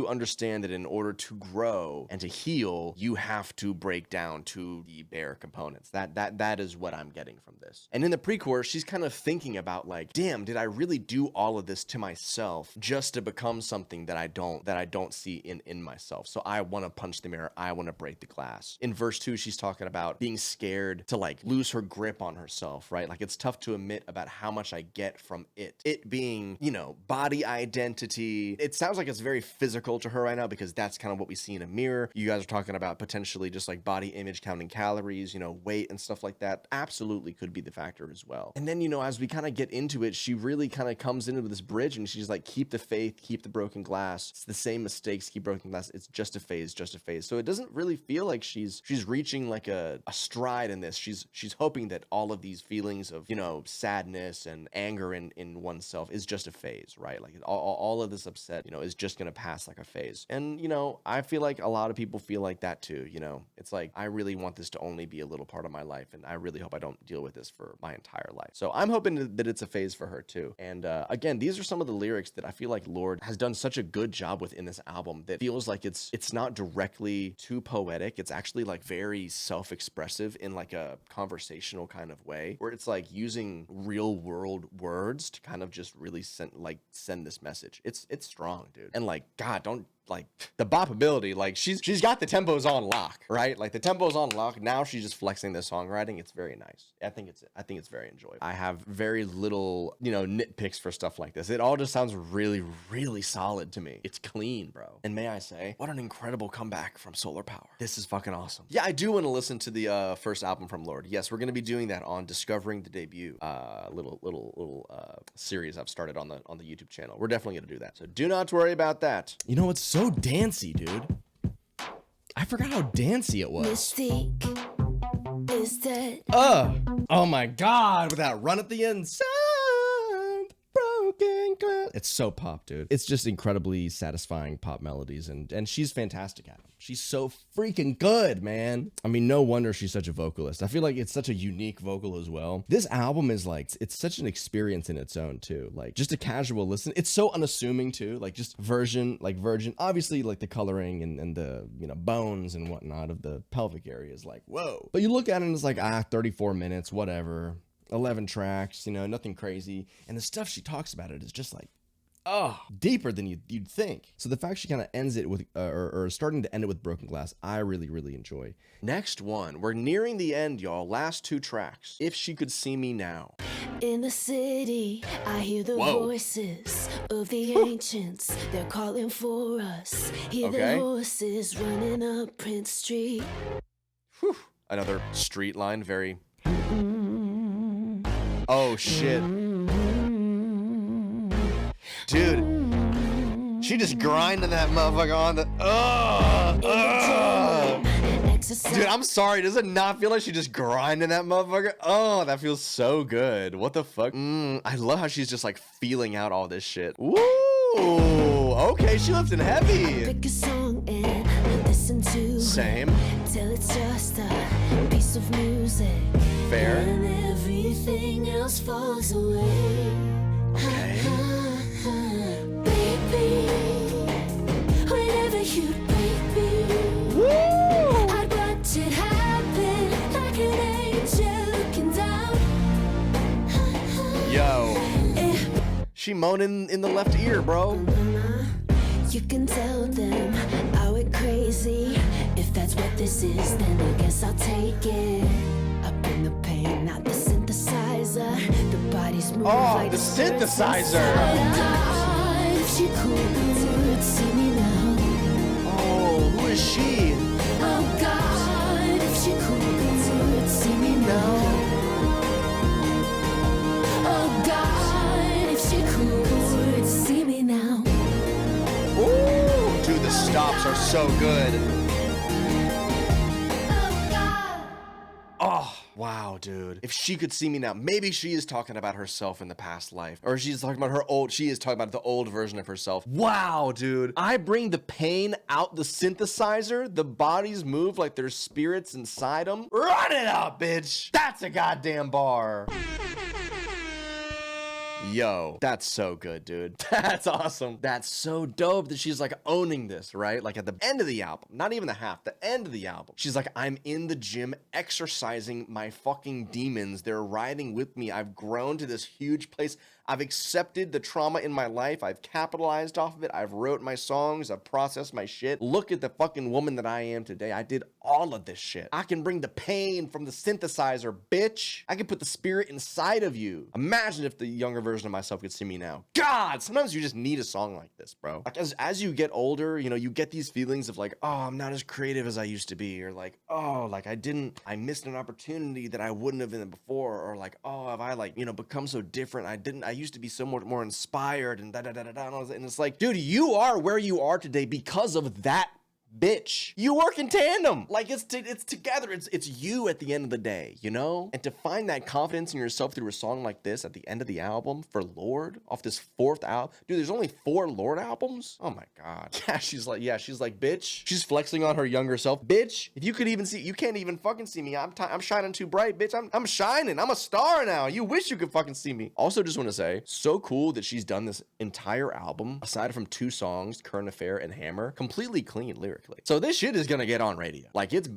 understand that in order to grow and to heal, you have to break down to the bare components. That is what I'm getting from this. And in the pre-chorus, she's kind of thinking about like, damn, did I really do all of this to myself just to become something that I don't see in myself? So I want to punch the mirror. I want to break the glass. In verse 2, she's talking about being scared to like lose her grip on herself, right? Like it's tough to admit about how much I get from it being, you know, body identity. It sounds like it's very physical to her right now because that's kind of what we see in a mirror. You guys are talking about potentially just like body image, counting calories, you know, weight and stuff like that. Absolutely could be the factor as well. And then, you know, as we kind of get into it, she really kind of comes into this bridge and she's like, keep the faith, keep the broken glass. It's the same mistakes, keep broken glass. It's just a phase, just a phase. So it doesn't really feel like she's reaching like a stride in this. She's hoping that all of these feelings of, you know, sadness and anger in oneself is just a phase, right? Like all of this upset, you know, is just gonna pass like a phase. And, you know, I feel like a lot of people feel like that too, you know? It's like, I really want this to only be a little part of my life, and I really hope I don't deal with this for my entire life. So I'm hoping that it's a phase for her too. And again, these are some of the lyrics that I feel like Lorde has done such a good job with in this album that feels like it's not directly too poetic. It's actually like very self-expressive in like a conversational kind of way, where it's like using real world words to kind of just really send this message. It's strong, dude. And like, God, don't like the bopability, like she's got the tempos on lock, right? Like the tempo's on lock. Now she's just flexing the songwriting. It's very nice. I think it's very enjoyable. I have very little, you know, nitpicks for stuff like this. It all just sounds really, really solid to me. It's clean, bro. And may I say, what an incredible comeback from Solar Power. This is fucking awesome. Yeah, I do want to listen to the first album from Lorde. Yes, we're gonna be doing that on Discovering the Debut, little series I've started on the YouTube channel. We're definitely gonna do that. So do not worry about that. You know, it's so dancey, dude. I forgot how dancey it was. Mystique is dead. Oh my God, with that run at the end. Broken glass. It's so pop, dude. It's just incredibly satisfying pop melodies, and she's fantastic at them. She's so freaking good, man. I mean, no wonder she's such a vocalist. I feel like it's such a unique vocal as well. This album is like, it's such an experience in its own too. Like just a casual listen. It's so unassuming too. Like just Virgin, obviously like the coloring and the, you know, bones and whatnot of the pelvic area is like, whoa. But you look at it and it's like, 34 minutes, whatever. 11 tracks, you know, nothing crazy. And the stuff she talks about it is just like, deeper than you'd think. So the fact she kind of ends it with, or starting to end it with Broken Glass, I really, really enjoy. Next one, we're nearing the end, y'all. Last 2 tracks. If She Could See Me Now. In the city, I hear the voices of the ancients. They're calling for us. Hear the horses running up Prince Street. Whew. Another street line, very... Oh, shit. Dude, she just grinding that motherfucker on the... Dude, I'm sorry. Does it not feel like she just grinding that motherfucker? Oh, that feels so good. What the fuck? I love how she's just like feeling out all this shit. Woo! Okay, she lifting heavy. Pick a song and listen to. Same. Till it's just a piece of music. Fair. And everything else falls away. Okay. Baby, whenever you break me, Woo! I'd watch it happen like an angel looking down. Yo. She moaning in the left ear, bro. You can tell them I went crazy. If that's what this is, then I guess I'll take it. Up in the pain, not the synthesizer. The body's moving like the synthesizer. If she could see me now. Oh, so good. Oh, wow, dude. If she could see me now, maybe she is talking about herself in the past life. Or she's talking about she is talking about the old version of herself. Wow, dude. I bring the pain out the synthesizer. The bodies move like there's spirits inside them. Run it up, bitch. That's a goddamn bar. Yo, that's so good, dude. That's awesome. That's so dope that she's like owning this, right? Like at the end of the album, not even the half, the end of the album. She's like, I'm in the gym exercising my fucking demons. They're riding with me. I've grown to this huge place. I've accepted the trauma in my life. I've capitalized off of it. I've wrote my songs. I've processed my shit. Look at the fucking woman that I am today. I did all of this shit. I can bring the pain from the synthesizer, bitch. I can put the spirit inside of you. Imagine if the younger version of myself could see me now. God, sometimes you just need a song like this, bro. Like as you get older, you know, you get these feelings of like, oh, I'm not as creative as I used to be, or like, oh, like I missed an opportunity that I wouldn't have been before, or like, oh, have I like, you know, become so different? I used to be so much more inspired and and it's like, dude, you are where you are today because of that bitch. You work in tandem. Like it's together. It's you at the end of the day, you know? And to find that confidence in yourself through a song like this at the end of the album for Lorde off this 4th album. Dude, there's only 4 Lorde albums? Oh my God. Yeah, she's like, bitch. She's flexing on her younger self. Bitch, if you could even see, you can't even fucking see me. I'm shining too bright, bitch. I'm shining. I'm a star now. You wish you could fucking see me. Also just want to say, so cool that she's done this entire album, aside from 2 songs, Current Affair and Hammer, completely clean lyrically. So this shit is gonna get on radio. Like it's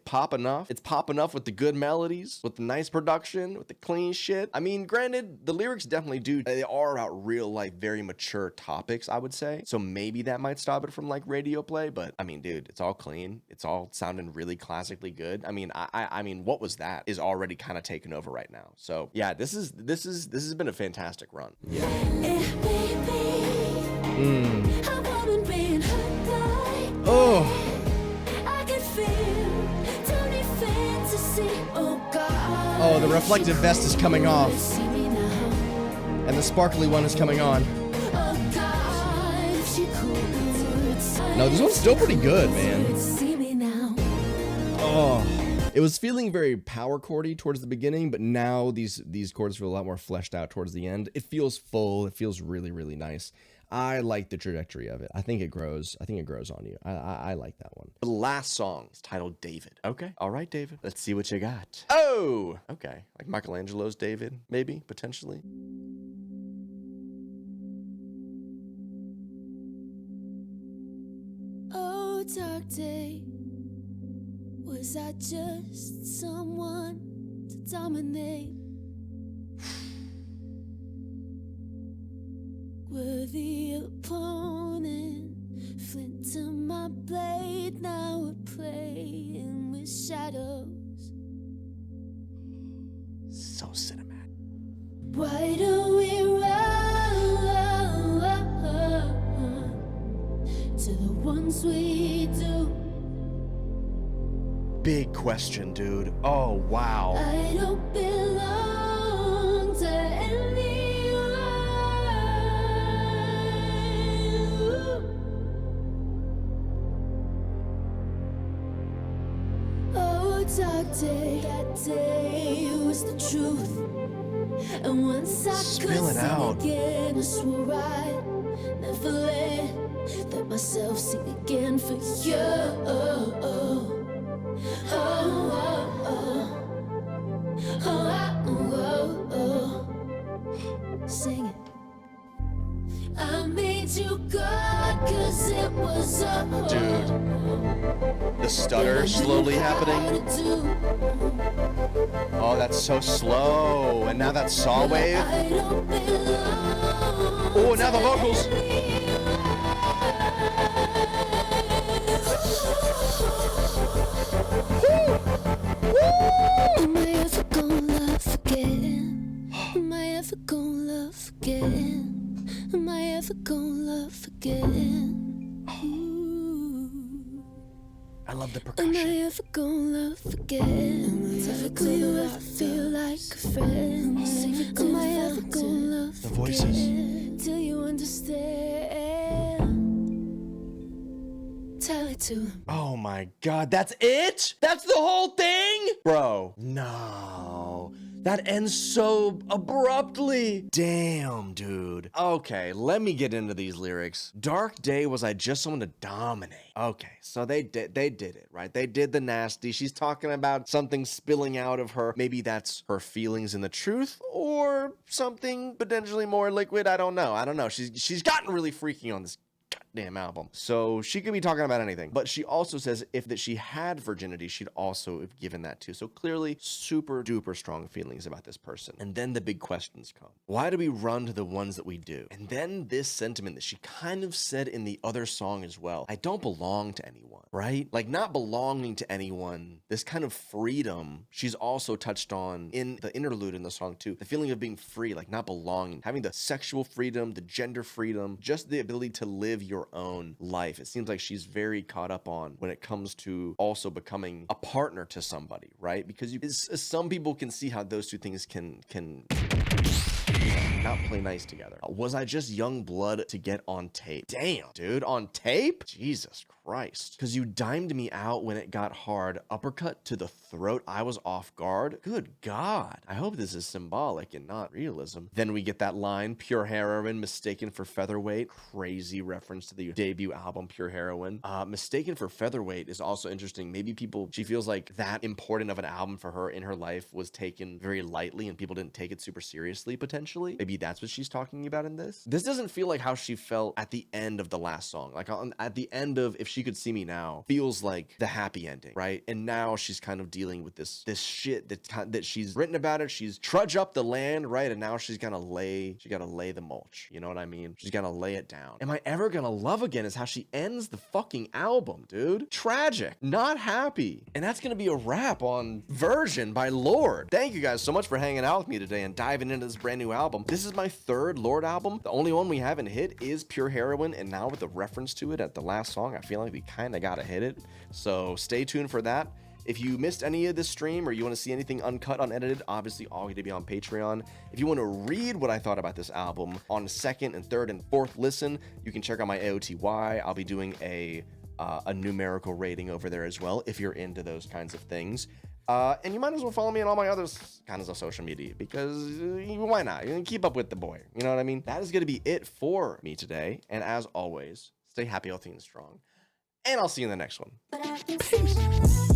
pop enough. It's pop enough with the good melodies, with the nice production, with the clean shit. I mean, granted, the lyrics definitely they are about real life, very mature topics, I would say. So maybe that might stop it from like radio play, but I mean, dude, it's all clean. It's all sounding really classically good. I mean, I mean, what was that is already kind of taken over right now. So yeah, this has been a fantastic run. Yeah. Oh. Oh, the reflective vest is coming off. And the sparkly one is coming on. No, this one's still pretty good, man. Oh. It was feeling very power chordy towards the beginning, but now these chords feel a lot more fleshed out towards the end. It feels full. It feels really, really nice. I like the trajectory of it. I think it grows. I think it grows on you. I like that one. The last song is titled David. Okay. All right, David. Let's see what you got. Oh, okay. Like Michelangelo's David, maybe, potentially. Oh, dark day. Was I just someone to dominate? Worthy opponent, flint to my blade. Now we're playing with shadows. So cinematic. Why do we run to the ones we do? Big question, dude. Oh, wow. I don't belong to anyone. Oh, dark day, that day was the truth. And once I Spill could it out. sing again, I swore I'd never let myself sing again for you. Sing it. I made you God, 'cause it was Dude, the stutter slowly happening. Oh, that's so slow. And now that saw wave. Oh, now the vocals. Am I ever gonna love again? Am I ever gonna love again? Am I ever gonna love again? I love the Am I percussion. ever gonna love again? Do you ever feel like a friend? Am I ever gonna love The voices. again? Do you understand? too. Oh my God, that's it? That's the whole thing? Bro, no. That ends so abruptly. Damn, dude. Okay, let me get into these lyrics. Dark day was I just someone to dominate. Okay, so they did it, right? They did the nasty. She's talking about something spilling out of her. Maybe that's her feelings in the truth or something potentially more liquid. I don't know. She's gotten really freaky on this goddamn album. So she could be talking about anything, but she also says if that she had virginity, she'd also have given that too. So clearly super duper strong feelings about this person. And then the big questions come. Why do we run to the ones that we do? And then this sentiment that she kind of said in the other song as well. I don't belong to anyone, right? Like not belonging to anyone, this kind of freedom she's also touched on in the interlude in the song too. The feeling of being free, like not belonging, having the sexual freedom, the gender freedom, just the ability to live your own life. It seems like she's very caught up on when it comes to also becoming a partner to somebody, right? Because some people can see how those two things can not play nice together. Was I just young blood to get on tape? Damn, dude, on tape? Jesus Christ. Because you dimed me out when it got hard. Uppercut to the throat. I was off guard. Good God. I hope this is symbolic and not realism. Then we get that line, pure heroin mistaken for featherweight. Crazy reference to the debut album, Pure Heroin. Mistaken for featherweight is also interesting. Maybe she feels like that important of an album for her in her life was taken very lightly and people didn't take it super seriously, potentially. Maybe that's what she's talking about in this. This doesn't feel like how she felt at the end of the last song. Like at the end of If She Could See Me Now feels like the happy ending, right? And now she's kind of dealing with this shit that she's written about it. She's trudged up the land, right? And now she gotta lay the mulch. You know what I mean? She's gotta lay it down. Am I ever gonna love again is how she ends the fucking album, dude. Tragic, not happy. And that's gonna be a wrap on Version by Lorde. Thank you guys so much for hanging out with me today and diving into this brand new album. This is my third Lorde album. The only one we haven't hit is Pure Heroin, and now with the reference to it at the last song, I feel like we kind of gotta hit it. So stay tuned for that. If you missed any of this stream or you want to see anything uncut, unedited, obviously all you to be on Patreon. If you want to read what I thought about this album on second and third and fourth listen, you can check out my AOTY. I'll be doing a numerical rating over there as well if you're into those kinds of things. And you might as well follow me on all my other kinds of social media because why not? You can keep up with the boy. You know what I mean? That is going to be it for me today. And as always, stay happy, healthy, and strong. And I'll see you in the next one. Peace.